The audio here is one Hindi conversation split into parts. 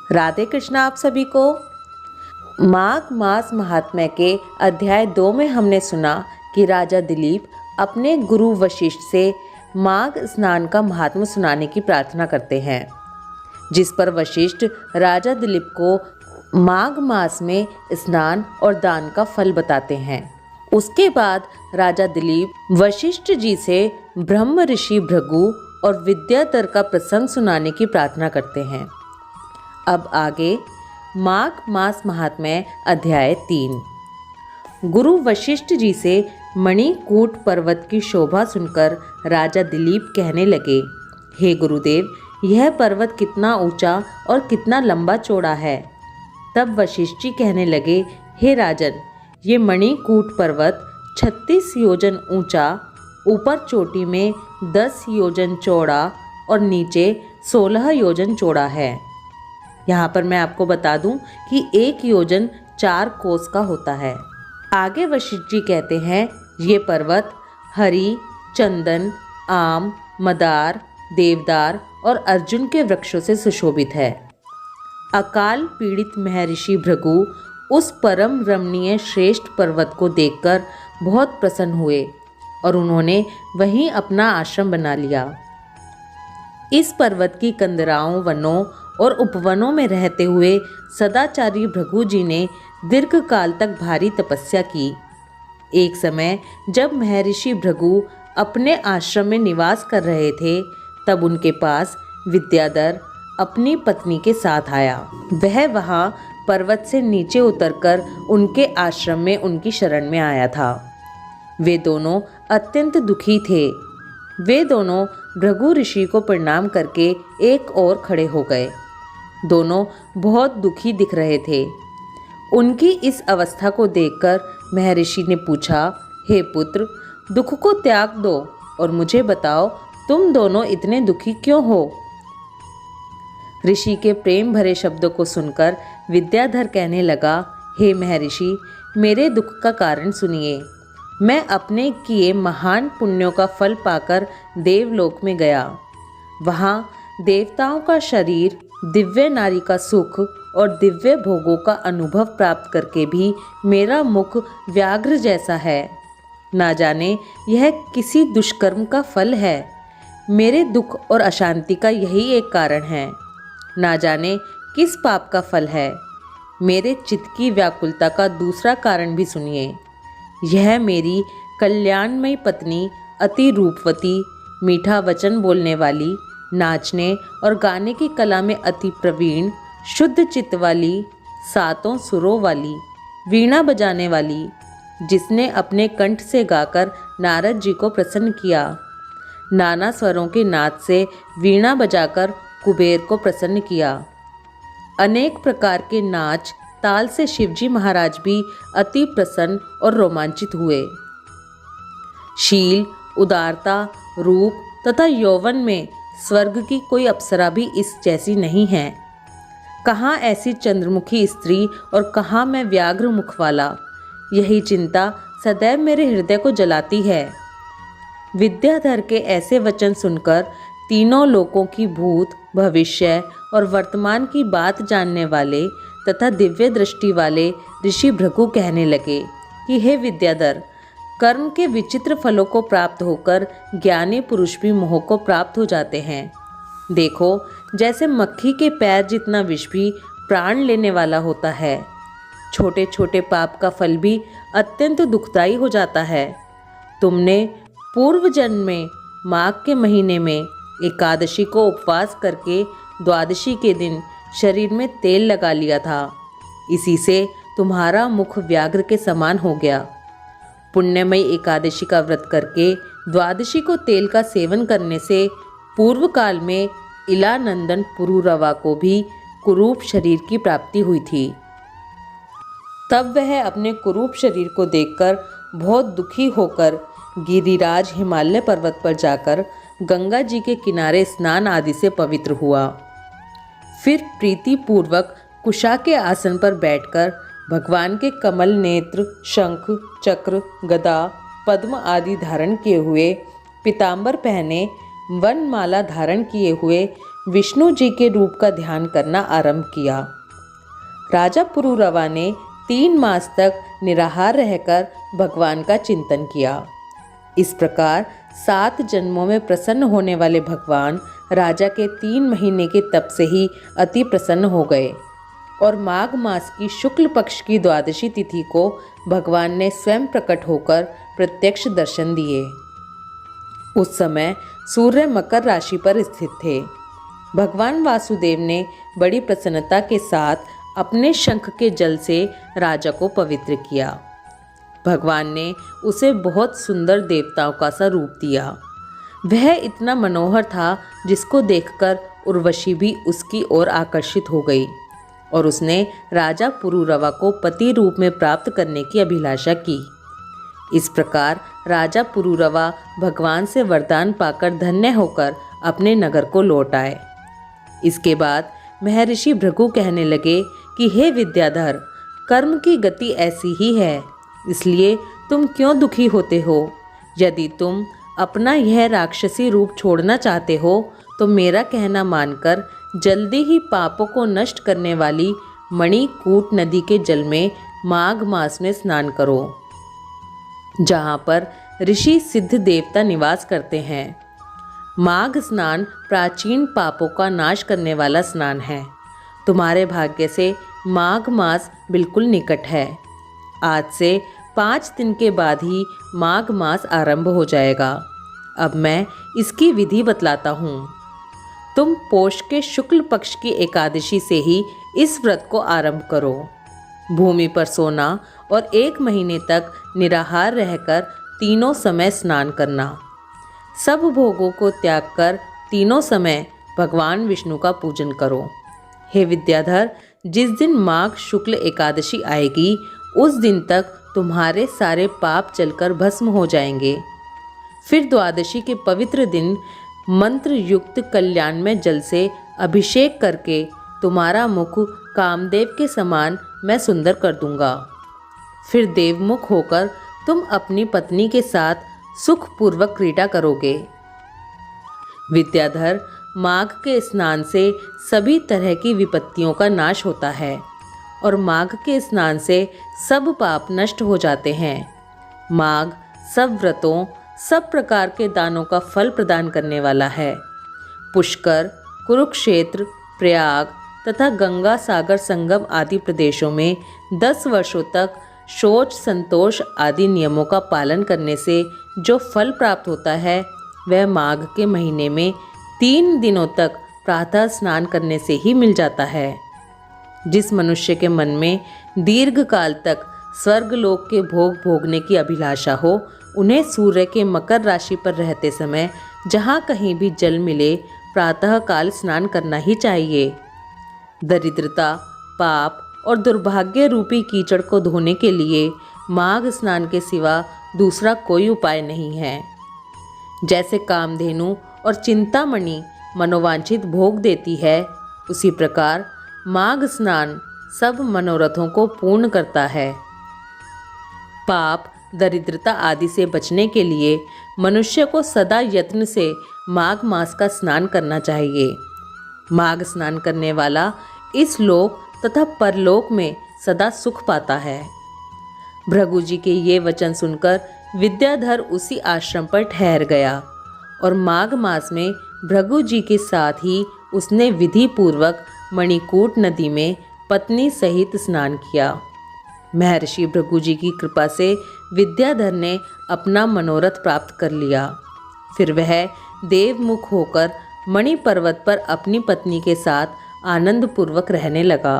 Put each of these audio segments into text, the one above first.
राधे कृष्णा आप सभी को। माघ मास महात्म्य के अध्याय 2 में हमने सुना कि राजा दिलीप अपने गुरु वशिष्ठ से माघ स्नान का महात्म्य सुनाने की प्रार्थना करते हैं, जिस पर वशिष्ठ राजा दिलीप को माघ मास में स्नान और दान का फल बताते हैं। उसके बाद राजा दिलीप वशिष्ठ जी से ब्रह्म ऋषि भृगु और विद्याधर का प्रसंग सुनाने की प्रार्थना करते हैं। अब आगे माघ मास महात्म्य अध्याय 3। गुरु वशिष्ठ जी से मणिकूट पर्वत की शोभा सुनकर राजा दिलीप कहने लगे, हे गुरुदेव, यह पर्वत कितना ऊंचा और कितना लंबा चौड़ा है। तब वशिष्ठ जी कहने लगे, हे राजन, ये मणिकूट पर्वत 36 योजन ऊंचा, ऊपर चोटी में 10 योजन चौड़ा और नीचे 16 योजन चौड़ा है। यहाँ पर मैं आपको बता दूं कि 1 योजन 4 कोस का होता है। आगे वशिष्ठ जी कहते हैं, ये पर्वत हरी, चंदन, आम, मदार, देवदार और अर्जुन के वृक्षों से सुशोभित है। अकाल पीड़ित महर्षि भृगु उस परम रमणीय श्रेष्ठ पर्वत को देखकर बहुत प्रसन्न हुए और उन्होंने वहीं अपना आश्रम बना लिया। इस पर्वत की कंदराओं, वनों और उपवनों में रहते हुए सदाचारी भृगु जी ने दीर्घ काल तक भारी तपस्या की। एक समय जब महर्षि भृगु अपने आश्रम में निवास कर रहे थे, तब उनके पास विद्याधर अपनी पत्नी के साथ आया। वह वहाँ पर्वत से नीचे उतरकर उनके आश्रम में उनकी शरण में आया था। वे दोनों अत्यंत दुखी थे। वे दोनों भृगु ऋषि को प्रणाम करके एक ओर खड़े हो गए। दोनों बहुत दुखी दिख रहे थे। उनकी इस अवस्था को देखकर महर्षि ने पूछा, हे पुत्र, दुख को त्याग दो और मुझे बताओ, तुम दोनों इतने दुखी क्यों हो? ऋषि के प्रेम भरे शब्दों को सुनकर विद्याधर कहने लगा, हे महर्षि, मेरे दुख का कारण सुनिए। मैं अपने किए महान पुण्यों का फल पाकर देवलोक में गया। वहाँ देवताओं का शरीर, दिव्य नारी का सुख और दिव्य भोगों का अनुभव प्राप्त करके भी मेरा मुख व्याघ्र जैसा है। ना जाने यह किसी दुष्कर्म का फल है। मेरे दुख और अशांति का यही एक कारण है। ना जाने किस पाप का फल है। मेरे चित्त की व्याकुलता का दूसरा कारण भी सुनिए। यह मेरी कल्याणमयी पत्नी अति रूपवती, मीठा वचन बोलने वाली, नाचने और गाने की कला में अति प्रवीण, शुद्ध चित्त वाली, 7 सुरों वाली, वीणा बजाने वाली, जिसने अपने कंठ से गाकर नारद जी को प्रसन्न किया, नाना स्वरों के नाद से वीणा बजाकर कुबेर को प्रसन्न किया, अनेक प्रकार के नाच ताल से शिवजी महाराज भी अति प्रसन्न और रोमांचित हुए। शील, उदारता, रूप तथा यौवन में स्वर्ग की कोई अप्सरा भी इस जैसी नहीं है। कहाँ ऐसी चंद्रमुखी स्त्री और कहाँ मैं व्याघ्र मुख वाला। यही चिंता सदैव मेरे हृदय को जलाती है। विद्याधर के ऐसे वचन सुनकर तीनों लोकों की भूत, भविष्य और वर्तमान की बात जानने वाले तथा दिव्य दृष्टि वाले ऋषि भृगु कहने लगे कि हे विद्याधर, कर्म के विचित्र फलों को प्राप्त होकर ज्ञानी पुरुष भी मोह को प्राप्त हो जाते हैं। देखो, जैसे मक्खी के पैर जितना विष भी प्राण लेने वाला होता है, छोटे छोटे पाप का फल भी अत्यंत दुखदायी हो जाता है। तुमने पूर्व जन्म में माघ के महीने में एकादशी को उपवास करके द्वादशी के दिन शरीर में तेल लगा लिया था। इसी से तुम्हारा मुख व्याघ्र के समान हो गया। पुण्यमयी एकादशी का व्रत करके द्वादशी को तेल का सेवन करने से पूर्व काल में इलानंदन पुरुरवा को भी कुरूप शरीर की प्राप्ति हुई थी। तब वह अपने कुरूप शरीर को देखकर बहुत दुखी होकर गिरिराज हिमालय पर्वत पर जाकर गंगा जी के किनारे स्नान आदि से पवित्र हुआ। फिर प्रीति पूर्वक कुशा के आसन पर बैठकर भगवान के कमल नेत्र, शंख, चक्र, गदा, पद्म आदि धारण किए हुए, पीतांबर पहने, वनमाला धारण किए हुए विष्णु जी के रूप का ध्यान करना आरंभ किया। राजा पुरूरवा ने 3 मास तक निराहार रहकर भगवान का चिंतन किया। इस प्रकार 7 जन्मों में प्रसन्न होने वाले भगवान राजा के 3 महीने के तप से ही अति प्रसन्न हो गए और माघ मास की शुक्ल पक्ष की द्वादशी तिथि को भगवान ने स्वयं प्रकट होकर प्रत्यक्ष दर्शन दिए। उस समय सूर्य मकर राशि पर स्थित थे। भगवान वासुदेव ने बड़ी प्रसन्नता के साथ अपने शंख के जल से राजा को पवित्र किया। भगवान ने उसे बहुत सुंदर देवताओं का सा रूप दिया। वह इतना मनोहर था जिसको देखकर उर्वशी भी उसकी ओर आकर्षित हो गई और उसने राजा पुरूरवा को पति रूप में प्राप्त करने की अभिलाषा की। इस प्रकार राजा पुरूरवा भगवान से वरदान पाकर धन्य होकर अपने नगर को लौट आए। इसके बाद महर्षि भृगु कहने लगे कि हे विद्याधर, कर्म की गति ऐसी ही है, इसलिए तुम क्यों दुखी होते हो? यदि तुम अपना यह राक्षसी रूप छोड़ना चाहते हो तो मेरा कहना मानकर जल्दी ही पापों को नष्ट करने वाली मणिकूट नदी के जल में माघ मास में स्नान करो, जहाँ पर ऋषि सिद्ध देवता निवास करते हैं। माघ स्नान प्राचीन पापों का नाश करने वाला स्नान है। तुम्हारे भाग्य से माघ मास बिल्कुल निकट है। आज से 5 दिन के बाद ही माघ मास आरंभ हो जाएगा। अब मैं इसकी विधि बतलाता हूँ। तुम पोष के शुक्ल पक्ष की एकादशी से ही इस व्रत को आरंभ करो। भूमि पर सोना और 1 महीने तक निराहार रहकर तीनों समय स्नान करना। सब भोगों को त्याग कर तीनों समय भगवान विष्णु का पूजन करो। हे विद्याधर, जिस दिन माघ शुक्ल एकादशी आएगी उस दिन तक तुम्हारे सारे पाप जलकर भस्म हो जाएंगे। फिर द्वादशी के पवित्र दिन मंत्र युक्त कल्याण में जल से अभिषेक करके तुम्हारा मुख कामदेव के समान मैं सुंदर कर दूंगा। फिर देवमुख होकर तुम अपनी पत्नी के साथ सुखपूर्वक क्रीड़ा करोगे। विद्याधर, माघ के स्नान से सभी तरह की विपत्तियों का नाश होता है और माघ के स्नान से सब पाप नष्ट हो जाते हैं। माघ सब व्रतों, सब प्रकार के दानों का फल प्रदान करने वाला है। पुष्कर, कुरुक्षेत्र, प्रयाग तथा गंगा सागर संगम आदि प्रदेशों में 10 वर्षों तक शौच, संतोष आदि नियमों का पालन करने से जो फल प्राप्त होता है वह माघ के महीने में 3 दिनों तक प्रातः स्नान करने से ही मिल जाता है। जिस मनुष्य के मन में दीर्घ काल तक स्वर्गलोक के भोग भोगने की अभिलाषा हो, उन्हें सूर्य के मकर राशि पर रहते समय जहाँ कहीं भी जल मिले प्रातः काल स्नान करना ही चाहिए। दरिद्रता, पाप और दुर्भाग्य रूपी कीचड़ को धोने के लिए माघ स्नान के सिवा दूसरा कोई उपाय नहीं है। जैसे कामधेनु और चिंतामणि मनोवांछित भोग देती है, उसी प्रकार माघ स्नान सब मनोरथों को पूर्ण करता है। पाप, दरिद्रता आदि से बचने के लिए मनुष्य को सदा यत्न से माघ मास का स्नान करना चाहिए। माघ स्नान करने वाला इस लोक तथा परलोक में सदा सुख पाता है। भृगु जी के ये वचन सुनकर विद्याधर उसी आश्रम पर ठहर गया और माघ मास में भृगु जी के साथ ही उसने विधि पूर्वक मणिकूट नदी में पत्नी सहित स्नान किया। महर्षि भृगु जी की कृपा से विद्याधर ने अपना मनोरथ प्राप्त कर लिया। फिर वह देवमुख होकर मणि पर्वत पर अपनी पत्नी के साथ आनंद पूर्वक रहने लगा।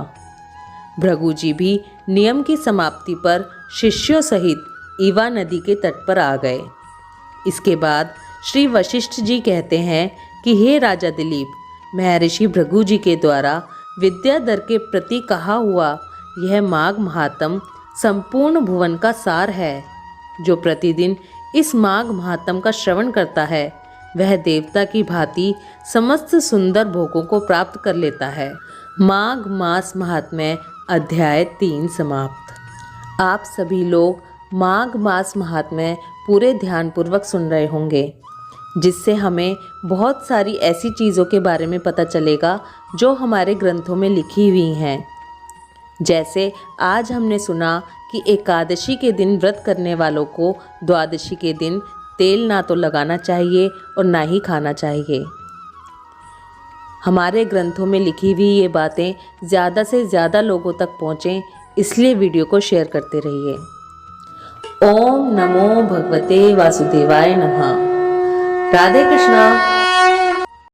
भृगु जी भी नियम की समाप्ति पर शिष्यों सहित ईवा नदी के तट पर आ गए। इसके बाद श्री वशिष्ठ जी कहते हैं कि हे राजा दिलीप, महर्षि भृगु जी के द्वारा विद्याधर के प्रति कहा हुआ यह माघ महात्म संपूर्ण भुवन का सार है। जो प्रतिदिन इस माघ महात्म का श्रवण करता है वह देवता की भांति समस्त सुंदर भोगों को प्राप्त कर लेता है। माघ मास महात्म्य अध्याय 3 समाप्त। आप सभी लोग माघ मास महात्म्य पूरे ध्यानपूर्वक सुन रहे होंगे। जिससे हमें बहुत सारी ऐसी चीज़ों के बारे में पता चलेगा जो हमारे ग्रंथों में लिखी हुई हैं। जैसे आज हमने सुना कि एकादशी के दिन व्रत करने वालों को द्वादशी के दिन तेल ना तो लगाना चाहिए और ना ही खाना चाहिए। हमारे ग्रंथों में लिखी हुई ये बातें ज़्यादा से ज़्यादा लोगों तक पहुँचें, इसलिए वीडियो को शेयर करते रहिए। ओम नमो भगवते वासुदेवाय नमः। राधे कृष्णा।